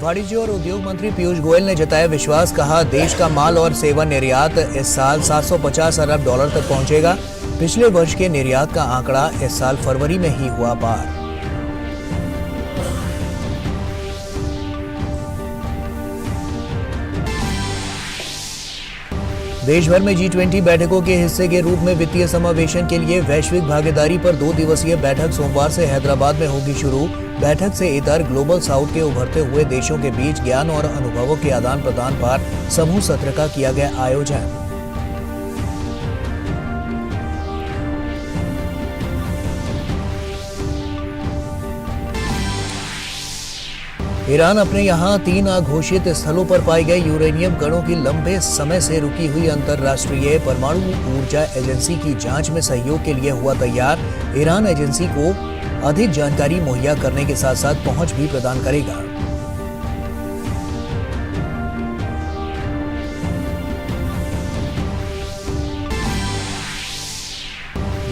वाणिज्य और उद्योग मंत्री पीयूष गोयल ने जताया विश्वास, कहा देश का माल और सेवा निर्यात इस साल 750 अरब डॉलर तक पहुंचेगा। पिछले वर्ष के निर्यात का आंकड़ा इस साल फरवरी में ही हुआ पार। देश भर में G20 बैठकों के हिस्से के रूप में वित्तीय समावेशन के लिए वैश्विक भागीदारी पर 2 दिवसीय बैठक सोमवार से हैदराबाद में होगी शुरू। बैठक से इतर ग्लोबल साउथ के उभरते हुए देशों के बीच ज्ञान और अनुभवों के आदान प्रदान पर समूह सत्र का किया गया आयोजन। ईरान अपने यहां 3 अघोषित स्थलों पर पाए गए यूरेनियम कणों की लंबे समय से रुकी हुई अंतर्राष्ट्रीय परमाणु ऊर्जा एजेंसी की जांच में सहयोग के लिए हुआ तैयार। ईरान एजेंसी को अधिक जानकारी मुहैया करने के साथ साथ पहुंच भी प्रदान करेगा।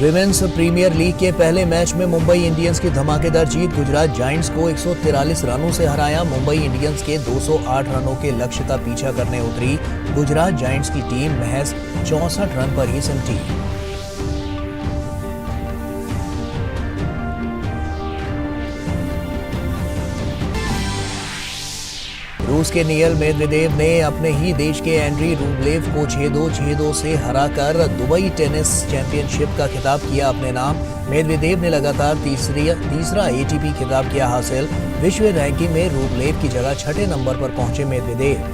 विमेन्स प्रीमियर लीग के पहले मैच में मुंबई इंडियंस की धमाकेदार जीत। गुजरात जायंट्स को 143 रनों से हराया। मुंबई इंडियंस के 208 रनों के लक्ष्य का पीछा करने उतरी गुजरात जायंट्स की टीम महज 64 रन पर ही सिमटी। रूस के नियल मेदवेदेव ने अपने ही देश के एंड्री रूबलेव को 6-2, 6-2 से हराकर दुबई टेनिस चैंपियनशिप का खिताब किया अपने नाम। मेदवेदेव ने लगातार तीसरा ATP खिताब किया हासिल। विश्व रैंकिंग में रूबलेव की जगह 6ठे नंबर पर पहुंचे मेदवेदेव।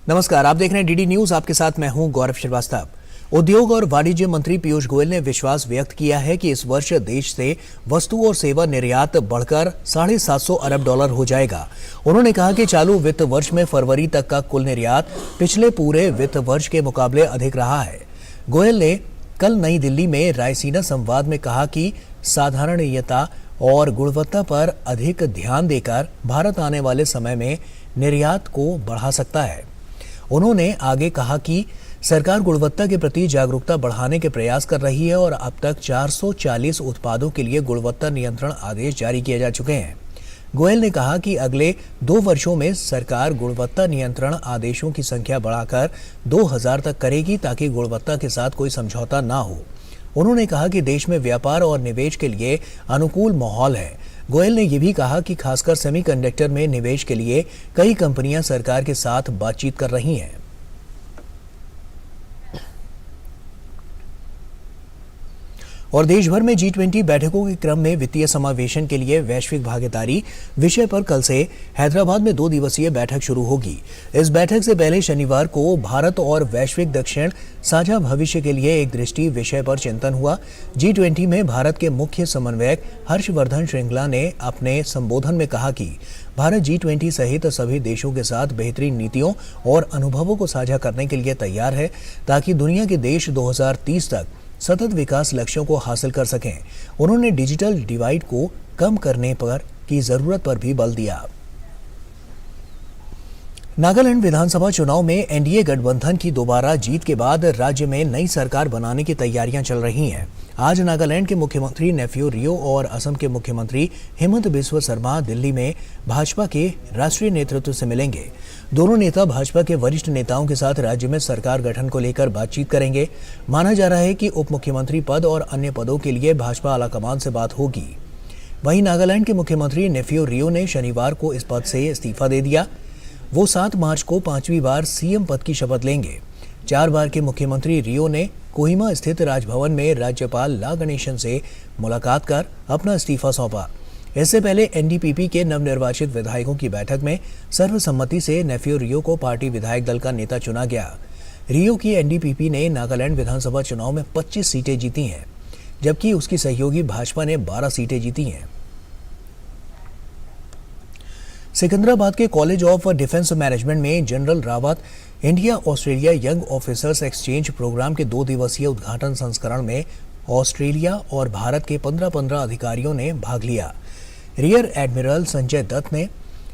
नमस्कार, आप देख रहे हैं DD न्यूज। आपके साथ मैं हूं गौरव श्रीवास्तव। उद्योग और वाणिज्य मंत्री पीयूष गोयल ने विश्वास व्यक्त किया है कि इस वर्ष देश से वस्तु और सेवा निर्यात बढ़कर 750 अरब डॉलर हो जाएगा। उन्होंने कहा कि चालू वित्त वर्ष में फरवरी तक का कुल निर्यात पिछले पूरे वित्त वर्ष के मुकाबले अधिक रहा है। गोयल ने कल नई दिल्ली में रायसीना संवाद में कहा कि साधारणीयता और गुणवत्ता पर अधिक ध्यान देकर भारत आने वाले समय में निर्यात को बढ़ा सकता है। उन्होंने आगे कहा कि सरकार गुणवत्ता के प्रति जागरूकता बढ़ाने के प्रयास कर रही है और अब तक 440 उत्पादों के लिए गुणवत्ता नियंत्रण आदेश जारी किए जा चुके हैं। गोयल ने कहा कि अगले 2 वर्षों में सरकार गुणवत्ता नियंत्रण आदेशों की संख्या बढ़ाकर 2000 तक करेगी ताकि गुणवत्ता के साथ कोई समझौता ना हो। उन्होंने कहा कि देश में व्यापार और निवेश के लिए अनुकूल माहौल है। गोयल ने यह भी कहा कि खासकर सेमीकंडक्टर में निवेश के लिए कई कंपनियां सरकार के साथ बातचीत कर रही हैं। और देश भर में G20 बैठकों के क्रम में वित्तीय समावेशन के लिए वैश्विक भागीदारी विषय पर कल से हैदराबाद में 2 दिवसीय बैठक शुरू होगी। इस बैठक से पहले शनिवार को भारत और वैश्विक दक्षिण साझा भविष्य के लिए एक दृष्टि विषय पर चिंतन हुआ। G20 में भारत के मुख्य समन्वयक हर्षवर्धन श्रृंगला ने अपने संबोधन में कहा कि भारत G20 सहित सभी देशों के साथ बेहतरीन नीतियों और अनुभवों को साझा करने के लिए तैयार है ताकि दुनिया के देश 2030 तक सतत विकास लक्ष्यों को हासिल कर सकें। उन्होंने डिजिटल डिवाइड को कम करने पर की जरूरत पर भी बल दिया। नागालैंड विधानसभा चुनाव में एनडीए गठबंधन की दोबारा जीत के बाद राज्य में नई सरकार बनाने की तैयारियां चल रही हैं। आज नागालैंड के मुख्यमंत्री नेफ्यू रियो और असम के मुख्यमंत्री हेमंत बिस्वा शर्मा दिल्ली में भाजपा के राष्ट्रीय नेतृत्व से मिलेंगे। दोनों नेता भाजपा के वरिष्ठ नेताओं के साथ राज्य में सरकार गठन को लेकर बातचीत करेंगे। माना जा रहा है कि उप मुख्यमंत्री पद और अन्य पदों के लिए भाजपा आलाकमान से बात होगी। वहीं नागालैंड के मुख्यमंत्री नेफ्यू रियो ने शनिवार को इस पद से इस्तीफा दे दिया। वो 7 मार्च को 5वीं बार सीएम पद की शपथ लेंगे। 4 बार के मुख्यमंत्री रियो ने कोहिमा स्थित राजभवन में राज्यपाल ला गणेशन से मुलाकात कर अपना इस्तीफा सौंपा। इससे पहले एनडीपीपी के नवनिर्वाचित विधायकों की बैठक में सर्वसम्मति से नेफ्यू रियो को पार्टी विधायक दल का नेता चुना गया। रियो की एनडीपीपी ने नागालैंड विधानसभा चुनाव में 25 सीटें जीती हैं, जबकि उसकी सहयोगी भाजपा ने 12 सीटें जीती हैं। सिकंदराबाद के कॉलेज ऑफ डिफेंस मैनेजमेंट में general Rawat India Australia young officers exchange programme के 2 दिवसीय उद्घाटन संस्करण में ऑस्ट्रेलिया और भारत के 15 अधिकारियों ने भाग लिया। रियर एडमिरल संजय दत्त ने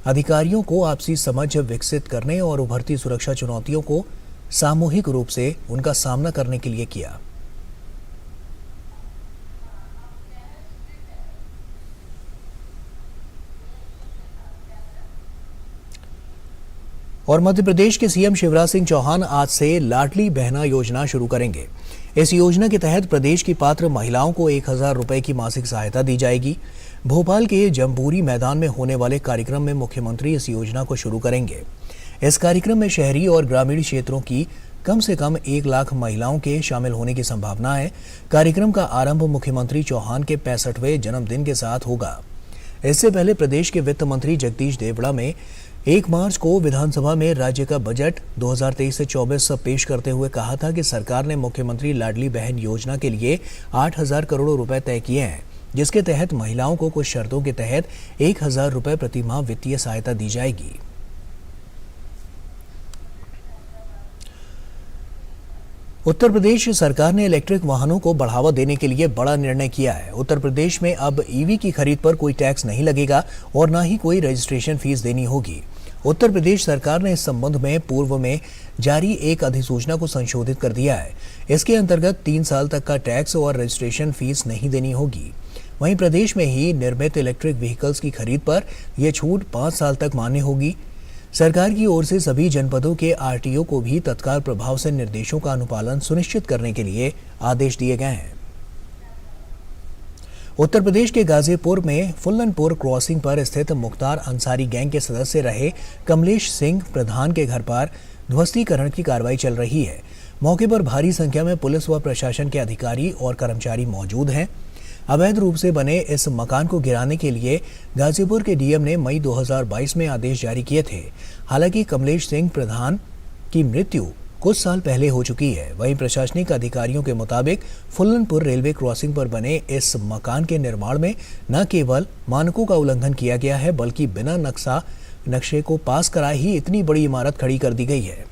अधिकारियों को आपसी समझ विकसित करने और उभरती सुरक्षा चुनौतियों को सामूहिक रूप से उनका सामना करने के लिए किया। और मध्य प्रदेश के सीएम शिवराज सिंह चौहान आज से लाडली बहना योजना शुरू करेंगे। इस योजना के तहत प्रदेश की पात्र महिलाओं को 1,000 रुपए की मासिक सहायता दी जाएगी। भोपाल के जम्बूरी मैदान में होने वाले कार्यक्रम में मुख्यमंत्री इस योजना को शुरू करेंगे। इस कार्यक्रम में शहरी और ग्रामीण क्षेत्रों की कम से कम 1 लाख महिलाओं के शामिल होने की संभावना है। कार्यक्रम का आरंभ मुख्यमंत्री चौहान के 65वें जन्मदिन के साथ होगा। इससे पहले प्रदेश के वित्त मंत्री जगदीश देवड़ा में 1 मार्च को विधानसभा में राज्य का बजट 2023 से 24 पेश करते हुए कहा था कि सरकार ने मुख्यमंत्री लाडली बहन योजना के लिए 8,000 करोड़ रुपए तय किए हैं, जिसके तहत महिलाओं को कुछ शर्तों के तहत 1,000 रुपए प्रति माह वित्तीय सहायता दी जाएगी। उत्तर प्रदेश सरकार ने इलेक्ट्रिक वाहनों को बढ़ावा देने के लिए बड़ा निर्णय किया है। उत्तर प्रदेश में अब ईवी की खरीद पर कोई टैक्स नहीं लगेगा और न ही कोई रजिस्ट्रेशन फीस देनी होगी। उत्तर प्रदेश सरकार ने इस संबंध में पूर्व में जारी एक अधिसूचना को संशोधित कर दिया है। इसके अंतर्गत 3 साल तक का टैक्स और रजिस्ट्रेशन फीस नहीं देनी होगी। वहीं प्रदेश में ही निर्मित इलेक्ट्रिक व्हीकल्स की खरीद पर यह छूट 5 साल तक मान्य होगी। सरकार की ओर से सभी जनपदों के आरटीओ को भी तत्काल प्रभाव से निर्देशों का अनुपालन सुनिश्चित करने के लिए आदेश दिए गए हैं। उत्तर प्रदेश के गाजीपुर में फुल्लनपुर क्रॉसिंग पर स्थित मुख्तार अंसारी गैंग के सदस्य रहे कमलेश सिंह प्रधान के घर पर ध्वस्तीकरण की कार्रवाई चल रही है। मौके पर भारी संख्या में पुलिस व प्रशासन के अधिकारी और कर्मचारी मौजूद हैं। अवैध रूप से बने इस मकान को गिराने के लिए गाजीपुर के डीएम ने मई 2022 में आदेश जारी किए थे। हालांकि कमलेश सिंह प्रधान की मृत्यु कुछ साल पहले हो चुकी है। वहीं प्रशासनिक अधिकारियों के मुताबिक फुल्लनपुर रेलवे क्रॉसिंग पर बने इस मकान के निर्माण में न केवल मानकों का उल्लंघन किया गया है, बल्कि बिना नक्शे को पास कराए ही इतनी बड़ी इमारत खड़ी कर दी गई है।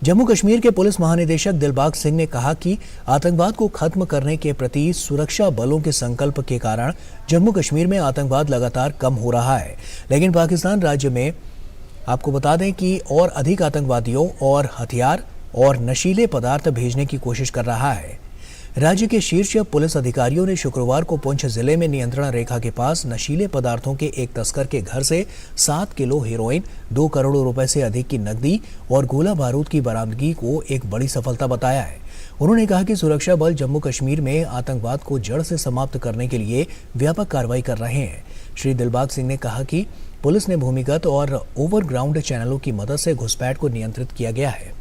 जम्मू कश्मीर के पुलिस महानिदेशक दिलबाग सिंह ने कहा कि आतंकवाद को खत्म करने के प्रति सुरक्षा बलों के संकल्प के कारण जम्मू कश्मीर में आतंकवाद लगातार कम हो रहा है, लेकिन पाकिस्तान राज्य में आपको बता दें कि और अधिक आतंकवादियों और हथियार और नशीले पदार्थ भेजने की कोशिश कर रहा है। राज्य के शीर्ष पुलिस अधिकारियों ने शुक्रवार को पुंछ जिले में नियंत्रण रेखा के पास नशीले पदार्थों के एक तस्कर के घर से 7 किलो हेरोइन, 2 करोड़ रुपए से अधिक की नकदी और गोला बारूद की बरामदगी को एक बड़ी सफलता बताया है। उन्होंने कहा कि सुरक्षा बल जम्मू कश्मीर में आतंकवाद को जड़ से समाप्त करने के लिए व्यापक कार्रवाई कर रहे हैं। श्री दिलबाग सिंह ने कहा कि पुलिस ने भूमिगत और ओवरग्राउंड चैनलों की मदद से घुसपैठ को नियंत्रित किया गया है।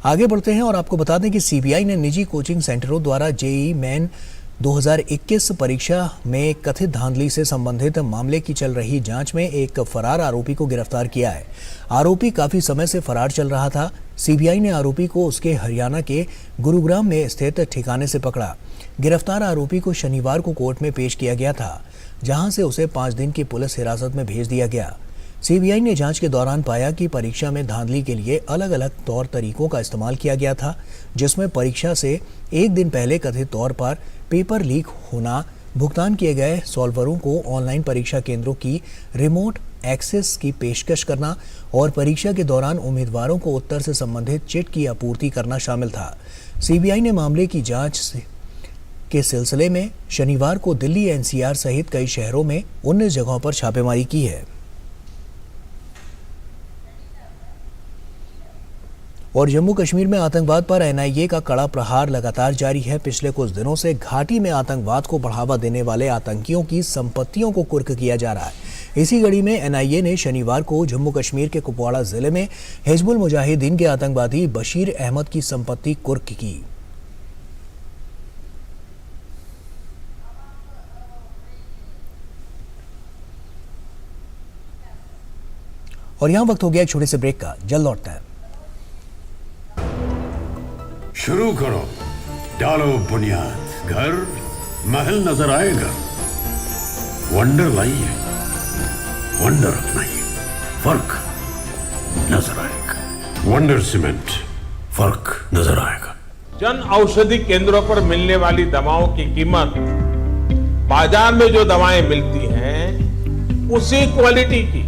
आगे बढ़ते हैं और आपको बता दें कि सीबीआई ने निजी कोचिंग सेंटरों द्वारा जेईई मेन 2021 परीक्षा में कथित धांधली से संबंधित मामले की चल रही जांच में एक फरार आरोपी को गिरफ्तार किया है। आरोपी काफी समय से फरार चल रहा था। सीबीआई ने आरोपी को उसके हरियाणा के गुरुग्राम में स्थित ठिकाने से पकड़ा। गिरफ्तार आरोपी को शनिवार को कोर्ट में पेश किया गया था, जहां से उसे 5 दिन की पुलिस हिरासत में भेज दिया गया। सीबीआई ने जांच के दौरान पाया कि परीक्षा में धांधली के लिए अलग अलग तौर तरीकों का इस्तेमाल किया गया था, जिसमें परीक्षा से 1 दिन पहले कथित तौर पर पेपर लीक होना, भुगतान किए गए सॉल्वरों को ऑनलाइन परीक्षा केंद्रों की रिमोट एक्सेस की पेशकश करना और परीक्षा के दौरान उम्मीदवारों को उत्तर से संबंधित चिट की आपूर्ति करना शामिल था। सीबीआई ने मामले की जांच के सिलसिले में शनिवार को दिल्ली, एनसीआर सहित कई शहरों में 19 जगहों पर छापेमारी की है। और जम्मू कश्मीर में आतंकवाद पर एनआईए का कड़ा प्रहार लगातार जारी है। पिछले कुछ दिनों से घाटी में आतंकवाद को बढ़ावा देने वाले आतंकियों की संपत्तियों को कुर्क किया जा रहा है। इसी कड़ी में एनआईए ने शनिवार को जम्मू कश्मीर के कुपवाड़ा जिले में हिजबुल मुजाहिदीन के आतंकवादी बशीर अहमद की संपत्ति कुर्क की। और यहां वक्त हो गया एक छोटे से ब्रेक का, जल्द लौटता है। शुरू करो, डालो बुनियाद, घर महल नजर आएगा। वंडर लाइए, वंडर अपनाइए, फर्क नजर आएगा। वंडर सीमेंट, फर्क नजर आएगा। जन औषधि केंद्रों पर मिलने वाली दवाओं की कीमत बाजार में जो दवाएं मिलती हैं उसी क्वालिटी की,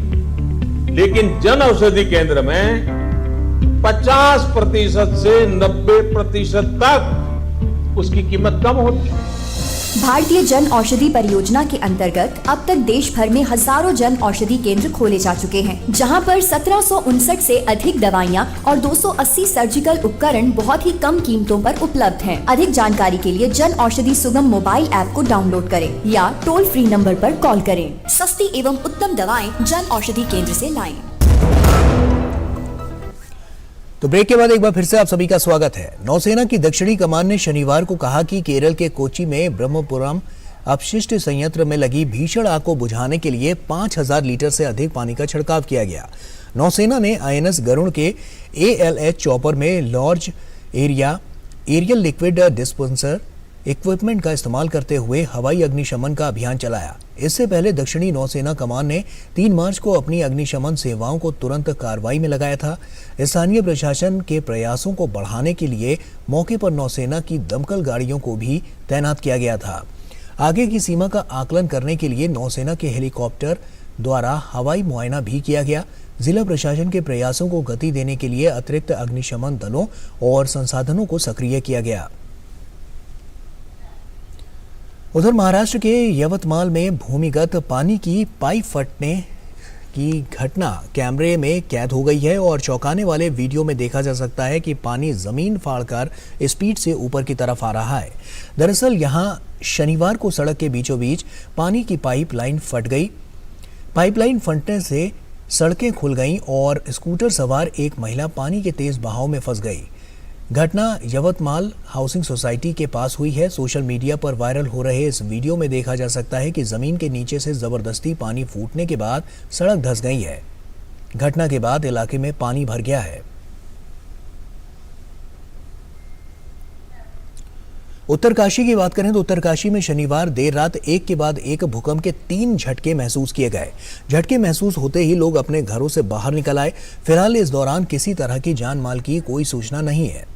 लेकिन जन औषधि केंद्र में 50% से 90% तक उसकी कीमत कम होती है। भारतीय जन औषधि परियोजना के अंतर्गत अब तक देश भर में हजारों जन औषधि केंद्र खोले जा चुके हैं, जहां पर 1759 से अधिक दवाइयां और 280 सर्जिकल उपकरण बहुत ही कम कीमतों पर उपलब्ध हैं। अधिक जानकारी के लिए जन औषधि सुगम मोबाइल ऐप को डाउनलोड करें या टोल फ्री नंबर पर कॉल करें। सस्ती एवं उत्तम दवाएं जन औषधि केंद्र से लाएं। तो ब्रेक के बाद एक बार फिर से आप सभी का स्वागत है। नौसेना की दक्षिणी कमान ने शनिवार को कहा कि केरल के कोच्चि में ब्रह्मपुरम अपशिष्ट संयंत्र में लगी भीषण आग को बुझाने के लिए 5000 लीटर से अधिक पानी का छिड़काव किया गया। नौसेना ने आईएनएस गरुड़ के ALH चॉपर में large aerial liquid dispenser equipment का इस्तेमाल करते हुए हवाई अग्निशमन का अभियान चलाया। इससे पहले दक्षिणी नौसेना कमान ने 3 मार्च को अपनी अग्निशमन सेवाओं को तुरंत कार्रवाई में लगाया था। स्थानीय प्रशासन के प्रयासों को बढ़ाने के लिए मौके पर नौसेना की दमकल गाड़ियों को भी तैनात किया गया था। आगे की सीमा का आकलन करने के लिए नौसेना के हेलीकॉप्टर द्वारा हवाई मुआयना भी किया गया। जिला प्रशासन के प्रयासों को गति देने के लिए अतिरिक्त अग्निशमन दलों और संसाधनों को सक्रिय किया गया। उधर महाराष्ट्र के यवतमाल में भूमिगत पानी की पाइप फटने की घटना कैमरे में कैद हो गई है और चौंकाने वाले वीडियो में देखा जा सकता है कि पानी जमीन फाड़कर स्पीड से ऊपर की तरफ आ रहा है। दरअसल यहां शनिवार को सड़क के बीचों बीच पानी की पाइपलाइन फट गई। पाइपलाइन फटने से सड़कें खुल गईं और स्कूटर सवार एक महिला पानी के तेज बहाव में फंस गई। घटना यवतमाल हाउसिंग सोसाइटी के पास हुई है। सोशल मीडिया पर वायरल हो रहे इस वीडियो में देखा जा सकता है कि जमीन के नीचे से जबरदस्ती पानी फूटने के बाद सड़क धंस गई है। घटना के बाद इलाके में पानी भर गया है। उत्तरकाशी की बात करें तो उत्तरकाशी में शनिवार देर रात एक के बाद एक भूकंप के 3 झटके महसूस किए गए। झटके महसूस होते ही लोग अपने घरों से बाहर निकल आए। फिलहाल इस दौरान किसी तरह की जान माल की कोई सूचना नहीं है।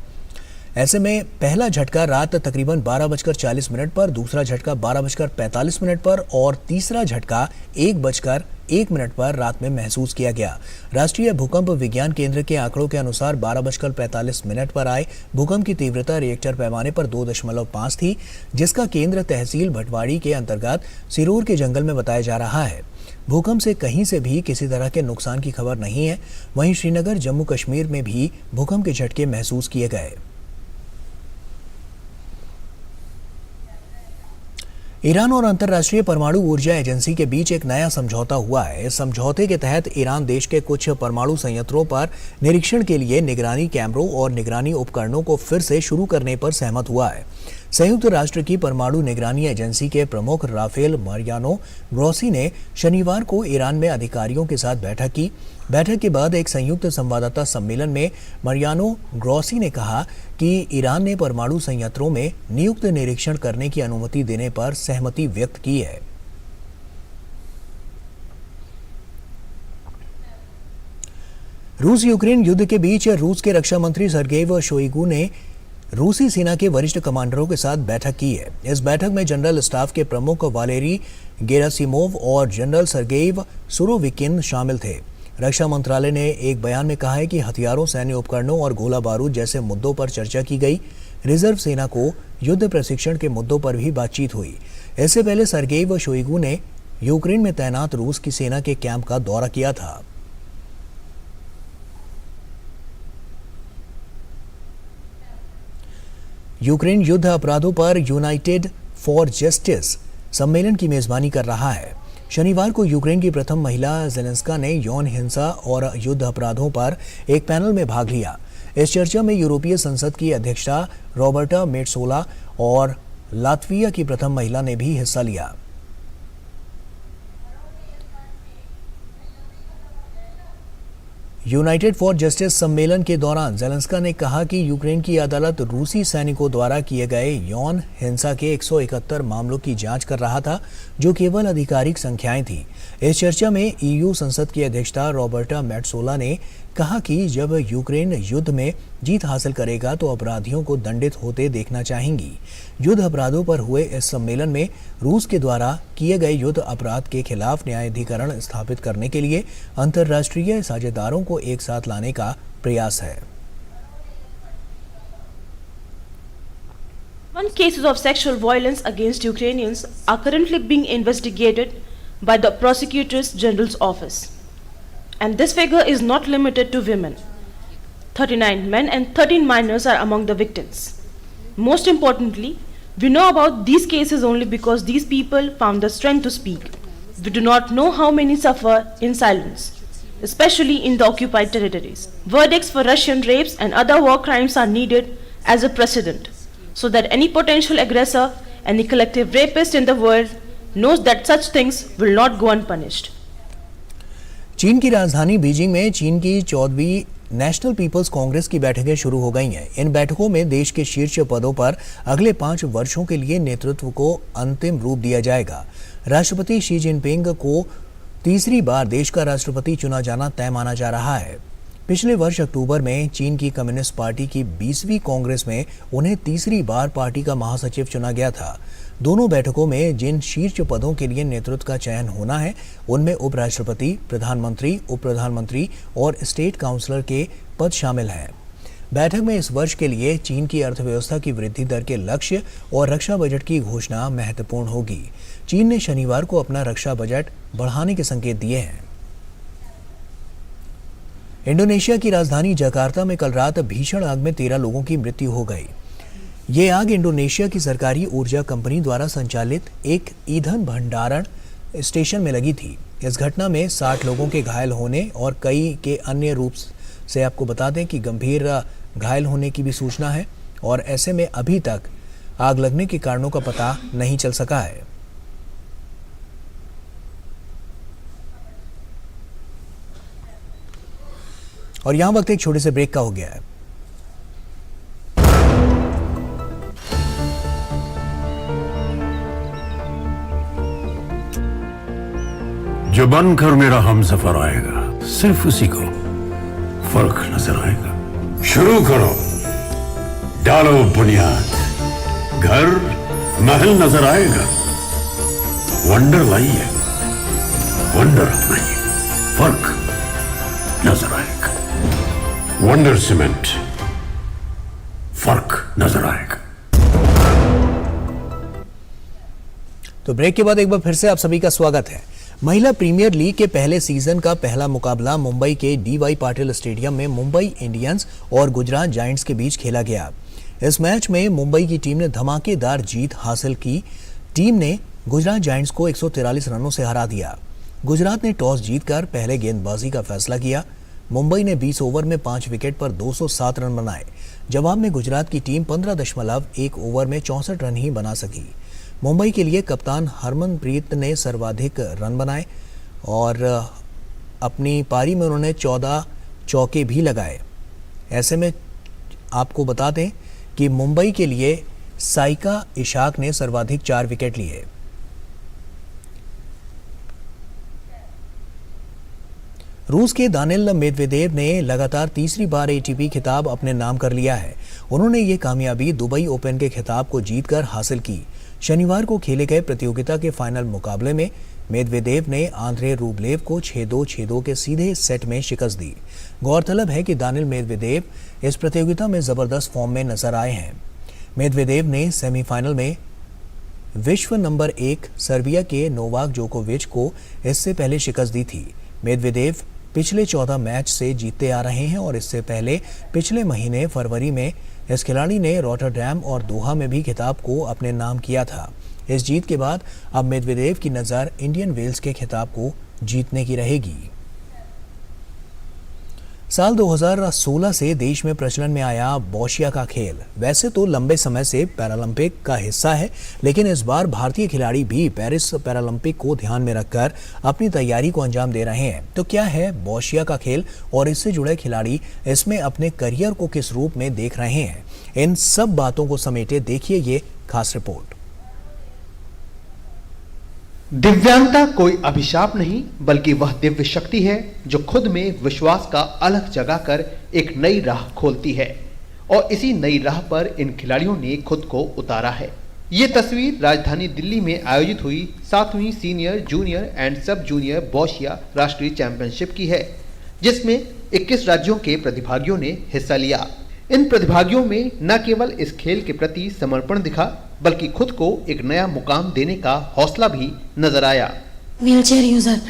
ऐसे में पहला झटका रात तकरीबन 12:40 पर, दूसरा झटका 12:45 पर और तीसरा झटका 1:01 पर रात में महसूस किया गया। राष्ट्रीय भूकंप विज्ञान केंद्र के आंकड़ों के अनुसार 12:45 पर आए भूकंप की तीव्रता रिएक्टर पैमाने पर 2.5 थी, जिसका केंद्र तहसील भटवाड़ी के अंतर्गत सिरूर के जंगल में बताया जा रहा है। भूकंप से कहीं से भी किसी तरह के नुकसान की खबर नहीं है। वहीं श्रीनगर, जम्मू कश्मीर में भी भूकंप के झटके महसूस किए गए। ईरान और अंतर्राष्ट्रीय परमाणु ऊर्जा एजेंसी के बीच एक नया समझौता हुआ है। इस समझौते के तहत ईरान देश के कुछ परमाणु संयंत्रों पर निरीक्षण के लिए निगरानी कैमरों और निगरानी उपकरणों को फिर से शुरू करने पर सहमत हुआ है। संयुक्त राष्ट्र की परमाणु निगरानी एजेंसी के प्रमुख राफेल मरियानो ग्रोसी ने शनिवार को ईरान में अधिकारियों के साथ बैठक की। बैठक के बाद एक संयुक्त संवाददाता सम्मेलन में मरियानो ग्रोसी ने कहा कि ईरान ने परमाणु संयंत्रों में नियुक्त निरीक्षण करने की अनुमति देने पर सहमति व्यक्त की है। रूस यूक्रेन युद्ध के बीच रूस के रक्षा मंत्री सर्गेई शोइगु ने रूसी सेना के वरिष्ठ कमांडरों के साथ बैठक की है। इस बैठक में जनरल स्टाफ के प्रमुख वालेरी गेरासिमोव और जनरल सर्गेई सुरोविकिन शामिल थे। रक्षा मंत्रालय ने एक बयान में कहा है कि हथियारों, सैन्य उपकरणों और गोला बारूद जैसे मुद्दों पर चर्चा की गई। रिजर्व सेना को युद्ध प्रशिक्षण के मुद्दों पर भी बातचीत हुई। इससे पहले सर्गेई शोइगु ने यूक्रेन में तैनात रूस की सेना के कैंप का दौरा किया था। यूक्रेन युद्ध अपराधों पर यूनाइटेड फॉर जस्टिस सम्मेलन की मेजबानी कर रहा है। शनिवार को यूक्रेन की प्रथम महिला जेलेंस्का ने यौन हिंसा और युद्ध अपराधों पर एक पैनल में भाग लिया। इस चर्चा में यूरोपीय संसद की अध्यक्षा रॉबर्टा मेट्सोला और लात्विया की प्रथम महिला ने भी हिस्सा लिया। यूनाइटेड फॉर जस्टिस सम्मेलन के दौरान जेलेंस्का ने कहा कि यूक्रेन की अदालत रूसी सैनिकों द्वारा किए गए यौन हिंसा के 171 मामलों की जांच कर रहा था, जो केवल आधिकारिक संख्याएं थी। इस चर्चा में ईयू संसद की अध्यक्षा रॉबर्टा मेट्सोला ने कहा कि जब यूक्रेन युद्ध में जीत हासिल करेगा तो अपराधियों को दंडित होते देखना चाहेंगी। युद्ध अपराधों पर हुए इस सम्मेलन में रूस के द्वारा किए गए युद्ध अपराध के खिलाफ न्यायाधिकरण स्थापित करने के लिए अंतर्राष्ट्रीय साझेदारों को एक साथ लाने का प्रयास है। 1 cases of sexual violence against Ukrainians are currently being investigated by the Prosecutor's General's Office. And this figure is not limited to women. 39 men and 13 minors are among the victims. Most importantly, we know about these cases only because these people found the strength to speak. We do not know how many suffer in silence, especially in the occupied territories. Verdicts for Russian rapes and other war crimes are needed as a precedent, so that any potential aggressor, any collective rapist in the world knows that such things will not go unpunished. चीन की राजधानी Beijing में चीन की 14वीं national peoples Congress की बैठकें शुरू हो गई हैं। इन बैठकों में देश के शीर्ष पदों पर अगले 5 वर्षों के लिए नेतृत्व को अंतिम रूप दिया जाएगा। राष्ट्रपति शी जिनपिंग को तीसरी बार देश का राष्ट्रपति चुना जाना तय माना जा रहा है। पिछले वर्ष अक्टूबर में चीन की कम्युनिस्ट पार्टी की 20वीं कांग्रेस में उन्हें तीसरी बार पार्टी का महासचिव चुना गया था। दोनों बैठकों में जिन शीर्ष पदों के लिए नेतृत्व का चयन होना है उनमें उपराष्ट्रपति, प्रधानमंत्री, उप प्रधानमंत्री और स्टेट काउंसलर के पद शामिल हैं। बैठक में इस वर्ष के लिए चीन की अर्थव्यवस्था की वृद्धि दर के लक्ष्य और रक्षा बजट की घोषणा महत्वपूर्ण होगी। चीन ने शनिवार को अपना रक्षा बजट बढ़ाने के संकेत दिए हैं। इंडोनेशिया की राजधानी जकार्ता में कल रात भीषण आग में 13 लोगों की मृत्यु हो गई। ये आग इंडोनेशिया की सरकारी ऊर्जा कंपनी द्वारा संचालित एक ईंधन भंडारण स्टेशन में लगी थी। इस घटना में 60 लोगों के घायल होने और कई के अन्य रूप से आपको बता दें कि गंभीर घायल होने की भी सूचना है और ऐसे में अभी तक आग लगने के कारणों का पता नहीं चल सका है। और यहां वक्त एक छोटे से ब्रेक का हो गया है। जो बनकर मेरा हमसफर आएगा सिर्फ उसी को फर्क नजर आएगा। शुरू करो, डालो बुनियाद, घर महल नजर आएगा। वंडर लाइए, वंडर अपनाइए, फर्क नजर आएगा। वंडर सीमेंट, फर्क नजर आएगा। तो ब्रेक के बाद एक बार फिर से आप सभी का स्वागत है। महिला प्रीमियर लीग के पहले सीजन का पहला मुकाबला मुंबई के डीवाई पाटिल स्टेडियम में मुंबई इंडियंस और गुजरात जायंट्स के बीच खेला गया। इस मैच में मुंबई की टीम ने धमाकेदार जीत हासिल की। टीम ने गुजरात जायंट्स को 143 रनों से हरा दिया। गुजरात ने टॉस जीतकर पहले गेंदबाजी का फैसला किया। मुंबई ने 20 ओवर में 5 विकेट पर 207 रन बनाए। जवाब में गुजरात की टीम 15.1 ओवर में 64 रन ही बना सकी। मुंबई के लिए कप्तान हरमनप्रीत ने सर्वाधिक रन बनाए और अपनी पारी में उन्होंने 14 चौके भी लगाए। ऐसे में आपको बता दें कि मुंबई के लिए साइका इशाक ने सर्वाधिक 4 विकेट लिए। रूस के दानिल मेदवेदेव ने लगातार तीसरी बार एटीपी खिताब अपने नाम कर लिया है। उन्होंने ये कामयाबी दुबई ओपन के खिताब को जीतकर हासिल की। शनिवार को खेले गए प्रतियोगिता के फाइनल मुकाबले में मेदवेदेव ने आंद्रे रूबलेव को 6-2, 6-2 के सीधे सेट में शिकस्त दी। गौरतलब है कि दानिल मेदवेदेव इस प्रतियोगिता में जबरदस्त फॉर्म में नजर आए हैं। मेदवेदेव ने सेमीफाइनल में विश्व नंबर 1 सर्बिया के नोवाक जोकोविच को इससे पहले शिकस्त दी थी। मेदवेदेव पिछले 14 मैच से जीतते आ रहे हैं और इससे पहले पिछले महीने फरवरी में इस खिलाड़ी ने रॉटरडैम और दोहा में भी खिताब को अपने नाम किया था। इस जीत के बाद अब मेदवेदेव की नज़र इंडियन वेल्स के खिताब को जीतने की रहेगी। साल 2016 से देश में प्रचलन में आया बोशिया का खेल वैसे तो लंबे समय से पैरालंपिक का हिस्सा है, लेकिन इस बार भारतीय खिलाड़ी भी पेरिस पैरालंपिक को ध्यान में रखकर अपनी तैयारी को अंजाम दे रहे हैं। तो क्या है बोशिया का खेल और इससे जुड़े खिलाड़ी इसमें अपने करियर को किस रूप में देख रहे हैं, इन सब बातों को समेटे देखिए ये खास रिपोर्ट। दिव्यांगता कोई अभिशाप नहीं बल्कि वह दिव्य शक्ति है जो खुद में विश्वास का अलग जगाकर एक नई राह खोलती है और इसी नई राह पर इन खिलाड़ियों ने खुद को उतारा है। ये तस्वीर राजधानी दिल्ली में आयोजित हुई 7वीं senior, junior and sub junior boccia राष्ट्रीय चैंपियनशिप की है, जिसमें 21 राज्यों के प्रतिभागियों ने हिस्सा लिया। इन प्रतिभागियों में न केवल इस खेल के प्रति समर्पण दिखा, बल्कि खुद को एक नया मुकाम देने का हौसला भी नजर आया। व्हीलचेयर यूजर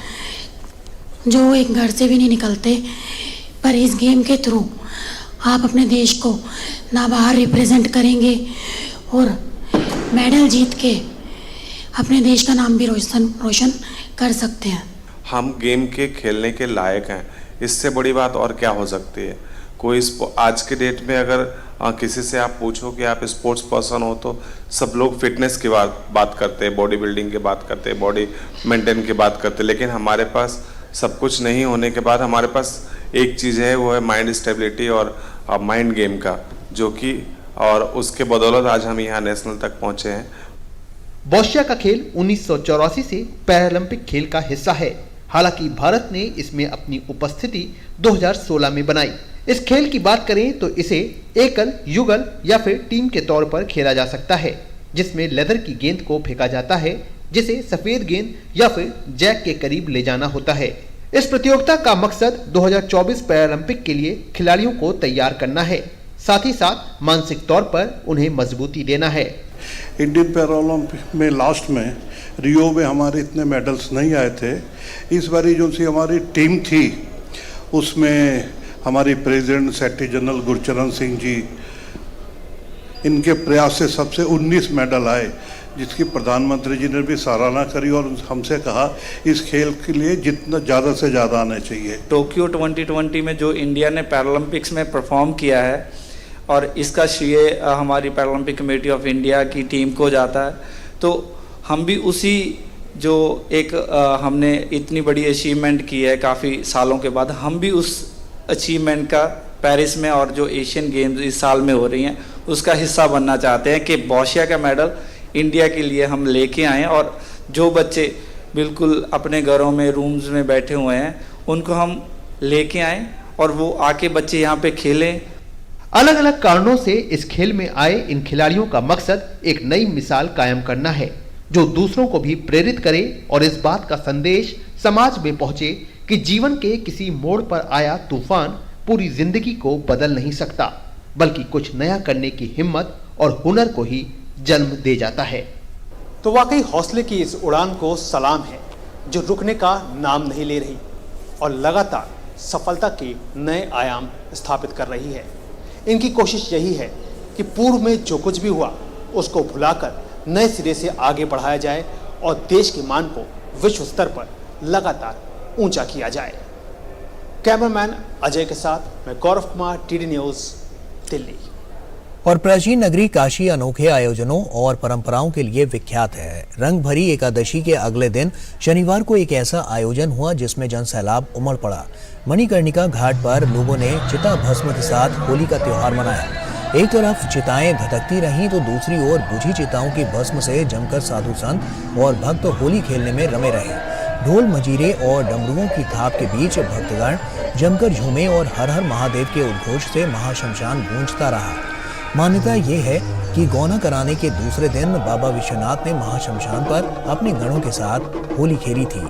जो एक घर से भी नहीं निकलते, पर इस गेम के थ्रू आप अपने देश को ना बाहर रिप्रेजेंट करेंगे और मेडल जीत के अपने देश का नाम भी रोशन कर सकते हैं। हम गेम के खेलने के लायक हैं, इससे बड़ी बात और क्या हो सकती है। कोई आज के डेट में अगर किसी से आप पूछो कि आप स्पोर्ट्स पर्सन हो तो सब लोग फिटनेस की बात करते हैं, बॉडी बिल्डिंग की बात करते हैं, बॉडी मेंटेन की बात करते हैं, लेकिन हमारे पास सब कुछ नहीं होने के बाद हमारे पास एक चीज़ है, वो है माइंड स्टेबिलिटी और माइंड गेम का, जो कि और उसके बदौलत आज हम यहाँ नेशनल तक पहुँचे हैं। बोस्चिया का खेल 1984 से पैरालंपिक खेल का हिस्सा है। हालांकि भारत ने इसमें अपनी उपस्थिति 2016 में बनाई। इस खेल की बात करें तो इसे एकल, युगल या फिर टीम के तौर पर खेला जा सकता है, जिसमें लेदर की गेंद को फेंका जाता है, जिसे सफेद गेंद या फिर जैक के करीब ले जाना होता है। इस प्रतियोगिता का मकसद 2024 पैरालंपिक के लिए खिलाड़ियों को तैयार करना है, साथ ही साथ मानसिक तौर पर उन्हें मजबूती देना है। इंडियन पैरालंपिक में लास्ट में रियो में हमारे इतने मेडल्स नहीं आए थे। इस बारी जो सी हमारी टीम थी उसमें हमारी president secretary general Gurcharan Singh ji, इनके प्रयास से सबसे 19 मेडल आए, जिसकी प्रधानमंत्री जी ने भी सराहना करी और हमसे कहा इस खेल के लिए जितना ज़्यादा से ज़्यादा आना चाहिए। टोक्यो 2020 में जो इंडिया ने पैरालंपिक्स में परफॉर्म किया है और इसका श्रेय हमारी पैरालंपिक कमेटी ऑफ इंडिया की टीम को जाता है, तो हम भी उसी जो एक हमने इतनी बड़ी अचीवमेंट की है काफ़ी सालों के बाद, हम भी उस अचीवमेंट का पेरिस में और जो एशियन गेम्स इस साल में हो रही हैं उसका हिस्सा बनना चाहते हैं कि बोस्चिया का मेडल इंडिया के लिए हम लेके आएँ और जो बच्चे बिल्कुल अपने घरों में रूम्स में बैठे हुए हैं उनको हम लेके आएँ और वो आके बच्चे यहाँ पे खेलें। अलग अलग कारणों से इस खेल में आए इन खिलाड़ियों का मकसद एक नई मिसाल कायम करना है, जो दूसरों को भी प्रेरित करे और इस बात का संदेश समाज में पहुंचे कि जीवन के किसी मोड़ पर आया तूफान पूरी जिंदगी को बदल नहीं सकता, बल्कि कुछ नया करने की हिम्मत और हुनर को ही जन्म दे जाता है। तो वाकई हौसले की इस उड़ान को सलाम है, जो रुकने का नाम नहीं ले रही और लगातार सफलता के नए आयाम स्थापित कर रही है। इनकी कोशिश यही है कि पूर्व में जो कुछ भी हुआ उसको भुलाकर नए सिरे से आगे बढ़ाया जाए और देश के मान को विश्व स्तर पर लगातार ऊंचा किया जाए। कैमरामैन अजय के साथ मैं गौरव कुमार, टीडी न्यूज़, दिल्ली। और प्राचीन नगरी काशी अनोखे आयोजनों और परंपराओं के लिए विख्यात है। रंग भरी एकादशी के अगले दिन शनिवार को एक ऐसा आयोजन हुआ जिसमें जनसैलाब उमड़ पड़ा। मणिकर्णिका घाट पर लोगों ने चिता भस्म के साथ होली का त्योहार मनाया। एक तरफ चिताएं धधकती रहीं तो दूसरी ओर बुझी चिताओं की भस्म से जमकर साधु संत और भक्त होली खेलने में रमे रहे। ढोल मजीरे और डमरुओं की थाप के बीच भक्तगण जमकर झूमे और हर हर महादेव के उद्घोष से महाशमशान गूंजता रहा। मान्यता ये है कि गौना कराने के दूसरे दिन बाबा विश्वनाथ ने महाशमशान पर अपने गणों के साथ होली खेली थी।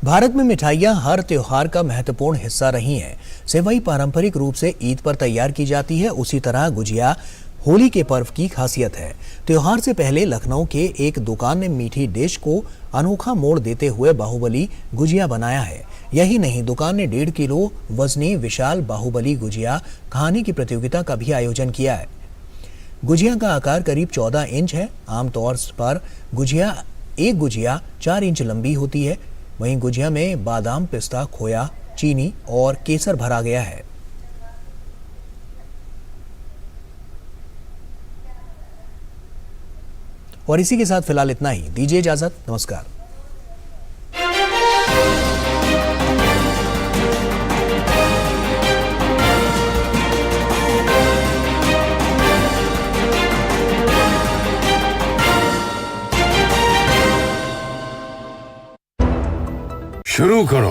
भारत में मिठाइयाँ हर त्योहार का महत्वपूर्ण हिस्सा रही हैं। सेवई पारंपरिक रूप से ईद पर तैयार की जाती है, उसी तरह गुजिया होली के पर्व की खासियत है। त्योहार से पहले लखनऊ के एक दुकान ने मीठी डिश को अनोखा मोड़ देते हुए बाहुबली गुजिया बनाया है। यही नहीं, दुकान ने 1.5 किलो वजनी विशाल बाहुबली गुजिया खाने की प्रतियोगिता का भी आयोजन किया है। गुजिया का आकार करीब 14 इंच है। आमतौर पर एक गुजिया 4 इंच लंबी होती है। वहीं गुजिया में बादाम, पिस्ता, खोया, चीनी और केसर भरा गया है। और इसी के साथ फिलहाल इतना ही। दीजिए इजाजत। नमस्कार। शुरू करो।